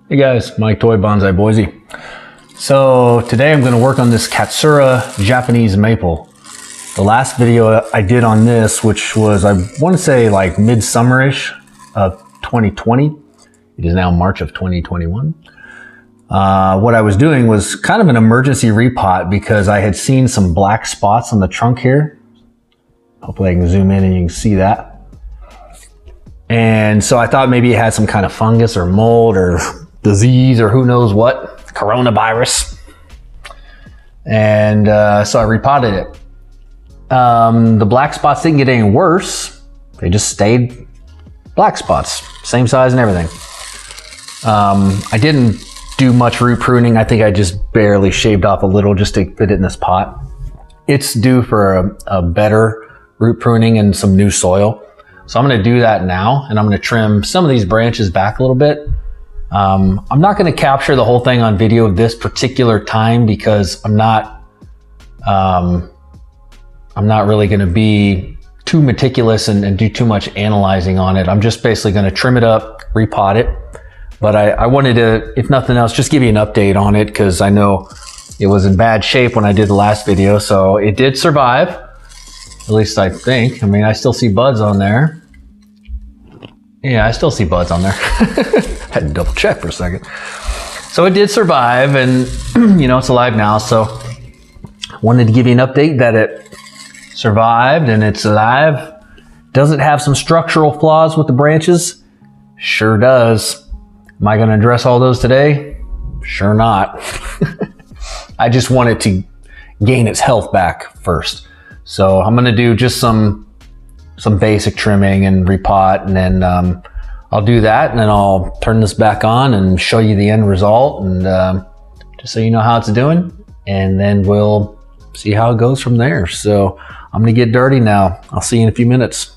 Hey guys, Mike Toy Bonsai Boise. So today I'm going to work on this Katsura Japanese Maple. The last video I did on this, which was, I want to say like mid-summerish of 2020. It is now March of 2021. What I was doing was kind of an emergency repot because I had seen some black spots on the trunk here. Hopefully I can zoom in and you can see that. And so I thought maybe it had some kind of fungus or mold or disease or who knows what, coronavirus. And so I repotted it. The black spots didn't get any worse. They just stayed black spots, same size and everything. I didn't do much root pruning. I think I just barely shaved off a little just to fit it in this pot. It's due for a better root pruning and some new soil. So I'm going to do that now, and I'm going to trim some of these branches back a little bit. I'm not going to capture the whole thing on video this particular time because I'm not really going to be too meticulous and do too much analyzing on it. I'm just basically going to trim it up, repot it. But I wanted to, if nothing else, just give you an update on it because I know it was in bad shape when I did the last video. So it did survive, at least I think. I mean, I still see buds on there. Yeah, I still see buds on there. Had to double check for a second. So it did survive and, you know, it's alive now. So wanted to give you an update that it survived and it's alive. Does it have some structural flaws with the branches? Sure does. Am I going to address all those today? Sure not. I just wanted to gain its health back first. So I'm going to do just some basic trimming and repot, and then I'll do that, and then I'll turn this back on and show you the end result, and just so you know how it's doing, and then we'll see how it goes from there. So I'm going to get dirty now. I'll see you in a few minutes.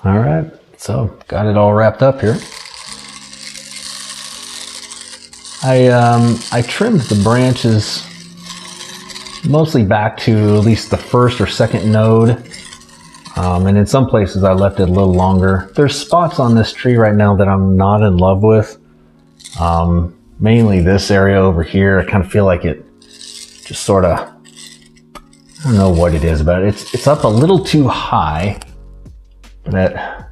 All right, so got it all wrapped up here. I trimmed the branches mostly back to at least the first or second node. And in some places I left it a little longer. There's spots on this tree right now that I'm not in love with. Mainly this area over here. I kind of feel like it just sort of, I don't know what it is about it. It's up a little too high. That,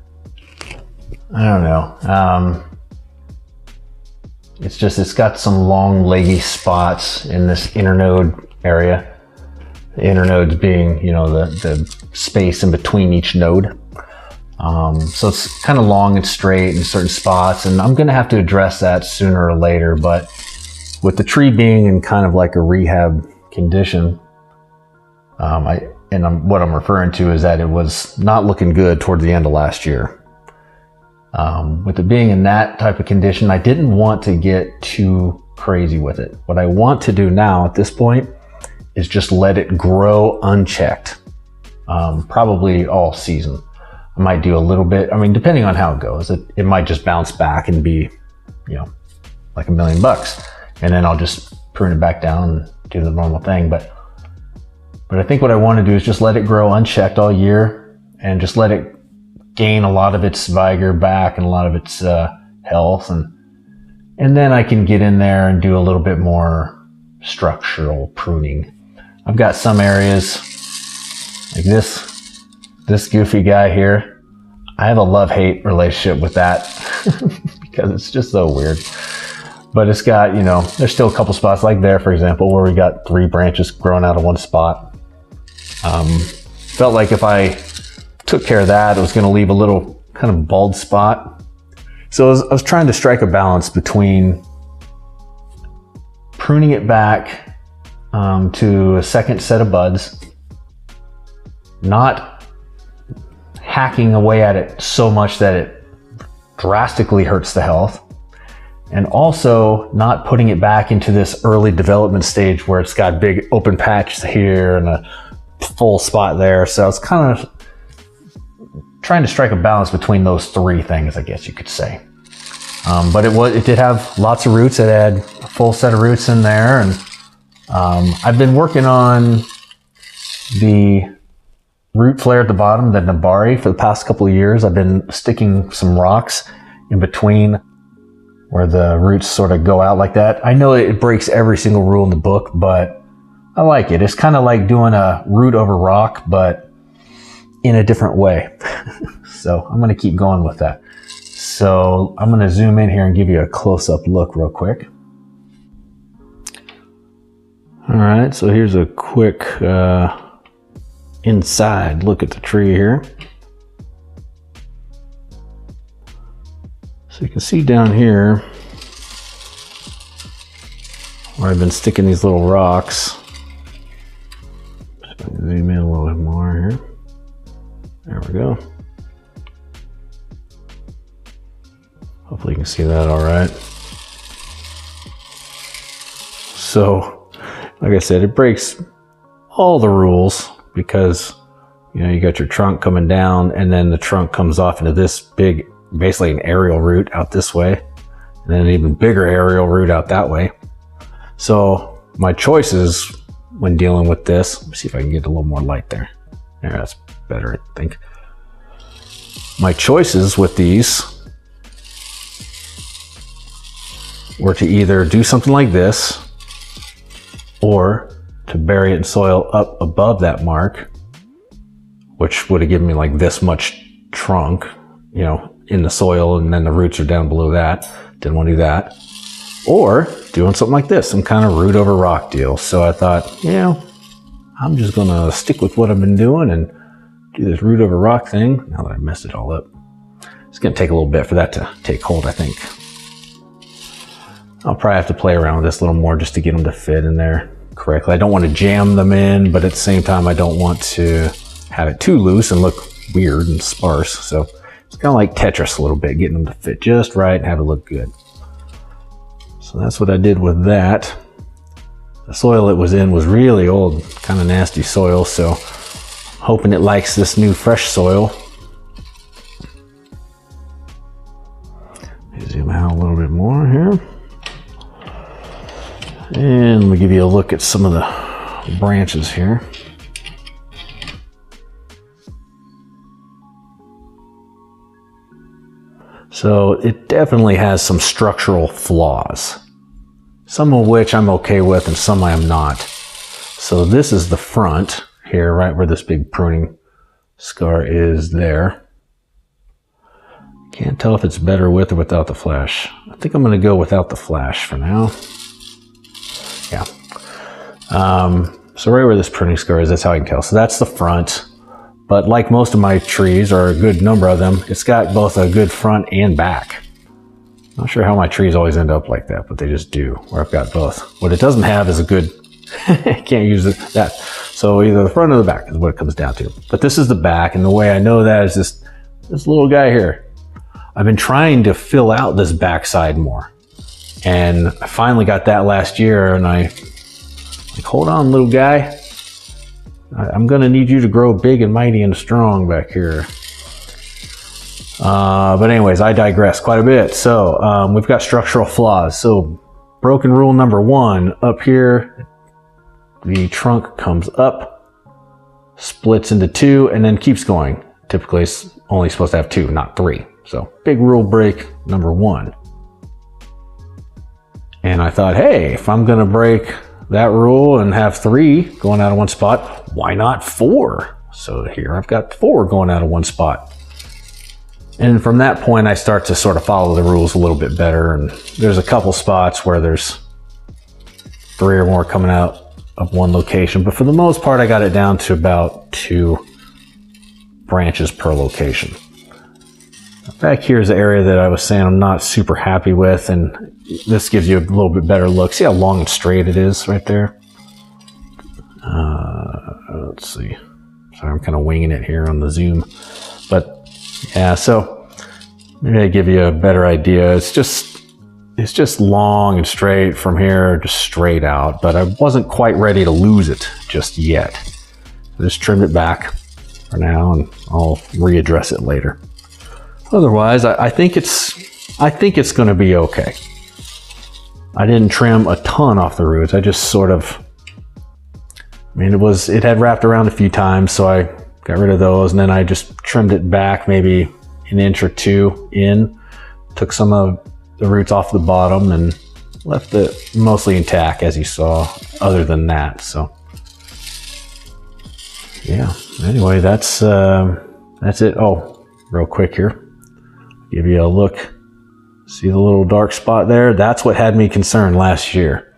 I don't know. It's got some long leggy spots in this internode area. The internodes being, you know, the space in between each node. So it's kind of long and straight in certain spots, and I'm going to have to address that sooner or later. But with the tree being in kind of like a rehab condition, what I'm referring to is that it was not looking good towards the end of last year. With it being in that type of condition, I didn't want to get too crazy with it. What I want to do now at this point is just let it grow unchecked, probably all season. I might do a little bit, I mean, depending on how it goes, it might just bounce back and be, you know, like $1 million. And then I'll just prune it back down and do the normal thing. But I think what I want to do is just let it grow unchecked all year and just let it gain a lot of its vigor back and a lot of its health. And then I can get in there and do a little bit more structural pruning. I've got some areas like this goofy guy here. I have a love-hate relationship with that because it's just so weird. But it's got, you know, there's still a couple spots like there, for example, where we got 3 branches growing out of one spot. Felt like if I took care of that, it was going to leave a little kind of bald spot. So I was trying to strike a balance between pruning it back to a second set of buds, not hacking away at it so much that it drastically hurts the health, and also not putting it back into this early development stage where it's got big open patches here and a full spot there. So I was kind of trying to strike a balance between those 3 things, I guess you could say. But it did have lots of roots. It had a full set of roots in there, and I've been working on the root flare at the bottom, the Nabari, for the past couple of years. I've been sticking some rocks in between where the roots sort of go out like that. I know it breaks every single rule in the book, but I like it. It's kind of like doing a root over rock, but in a different way. So I'm going to keep going with that. So I'm going to zoom in here and give you a close-up look real quick. All right, so here's a quick inside look at the tree here. So you can see down here where I've been sticking these little rocks. Just zoom in a little bit more here. There we go. Hopefully you can see that all right. So, like I said, it breaks all the rules because, you know, you got your trunk coming down and then the trunk comes off into this big, basically an aerial root out this way, and then an even bigger aerial root out that way. So my choices when dealing with this, let me see if I can get a little more light there. There, that's better, I think. My choices with these were to either do something like this or to bury it in soil up above that mark, which would have given me like this much trunk, you know, in the soil, and then the roots are down below that. Didn't want to do that. Or doing something like this, some kind of root over rock deal. So I thought, you know, I'm just gonna stick with what I've been doing and do this root over rock thing. Now that I messed it all up, it's gonna take a little bit for that to take hold, I think. I'll probably have to play around with this a little more just to get them to fit in there correctly. I don't want to jam them in, but at the same time, I don't want to have it too loose and look weird and sparse. So it's kind of like Tetris a little bit, getting them to fit just right and have it look good. So that's what I did with that. The soil it was in was really old, kind of nasty soil, so hoping it likes this new fresh soil. Zoom out a little bit more here. And let me give you a look at some of the branches here. So it definitely has some structural flaws, some of which I'm okay with and some I am not. So this is the front here, right where this big pruning scar is there. Can't tell if it's better with or without the flash. I think I'm going to go without the flash for now. Yeah. So right where this pruning scar is, that's how I can tell. So that's the front. But like most of my trees, or a good number of them, it's got both a good front and back. Not sure how my trees always end up like that, but they just do, where I've got both. What it doesn't have is a good, can't use that. So either the front or the back is what it comes down to. But this is the back, and the way I know that is this little guy here. I've been trying to fill out this backside more. And I finally got that last year, and like, hold on, little guy. I'm gonna need you to grow big and mighty and strong back here. But anyways, I digress quite a bit. So we've got structural flaws. So broken rule number 1, up here, the trunk comes up, splits into 2, and then keeps going. Typically it's only supposed to have 2, not 3. So big rule break number 1. And I thought, hey, if I'm gonna break that rule and have 3 going out of one spot, why not 4? So here I've got 4 going out of one spot. And from that point, I start to sort of follow the rules a little bit better. And there's a couple spots where there's 3 or more coming out of one location. But for the most part, I got it down to about 2 branches per location. Back here is the area that I was saying I'm not super happy with, and this gives you a little bit better look. See how long and straight it is right there? Let's see. Sorry, I'm kind of winging it here on the zoom. But yeah, so maybe I give you a better idea. It's just long and straight from here, just straight out. But I wasn't quite ready to lose it just yet. I just trimmed it back for now, and I'll readdress it later. Otherwise, I think it's going to be okay. I didn't trim a ton off the roots. I just sort of, I mean, it had wrapped around a few times, so I got rid of those, and then I just trimmed it back maybe an inch or 2 in, took some of the roots off the bottom, and left it mostly intact, as you saw, other than that. So yeah, anyway, that's it. Oh, real quick here. Give you a look. See the little dark spot there? That's what had me concerned last year.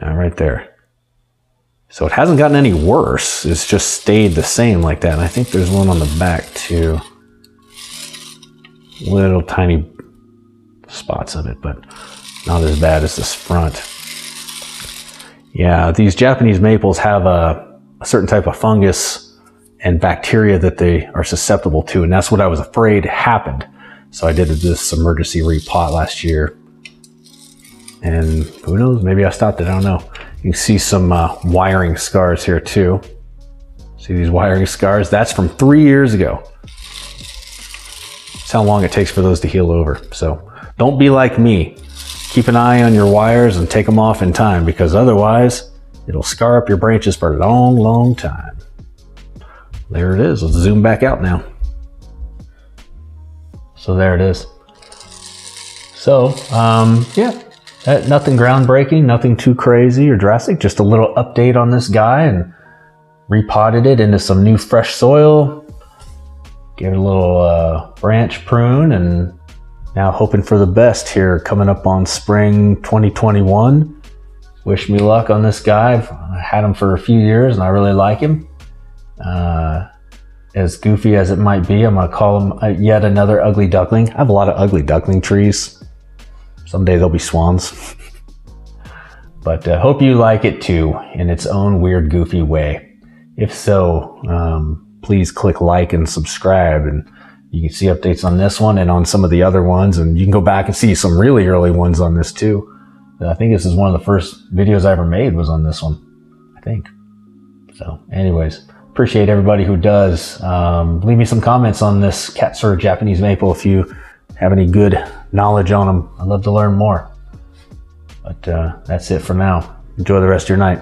Right there. So it hasn't gotten any worse. It's just stayed the same like that. And I think there's one on the back too. Little tiny spots of it, but not as bad as this front. Yeah, these Japanese maples have a certain type of fungus and bacteria that they are susceptible to, and that's what I was afraid happened. So I did this emergency repot last year, and who knows, maybe I stopped it, I don't know. You can see some wiring scars here too. See these wiring scars? That's from 3 years ago. That's how long it takes for those to heal over. So don't be like me. Keep an eye on your wires and take them off in time, because otherwise it'll scar up your branches for a long, long time. There it is. Let's zoom back out now. So there it is. So, yeah, nothing groundbreaking, nothing too crazy or drastic, just a little update on this guy, and repotted it into some new fresh soil, gave it a little branch prune, and now hoping for the best here coming up on spring 2021. Wish me luck on this guy. I've had him for a few years and I really like him. As goofy as it might be, I'm going to call him yet another ugly duckling. I have a lot of ugly duckling trees. Someday they'll be swans. But hope you like it too, in its own weird, goofy way. If so, please click like and subscribe, and you can see updates on this one and on some of the other ones, and you can go back and see some really early ones on this too. I think this is one of the first videos I ever made was on this one, I think. So anyways, appreciate everybody who does. Leave me some comments on this Katsura Japanese maple if you have any good knowledge on them. I'd love to learn more. But that's it for now. Enjoy the rest of your night.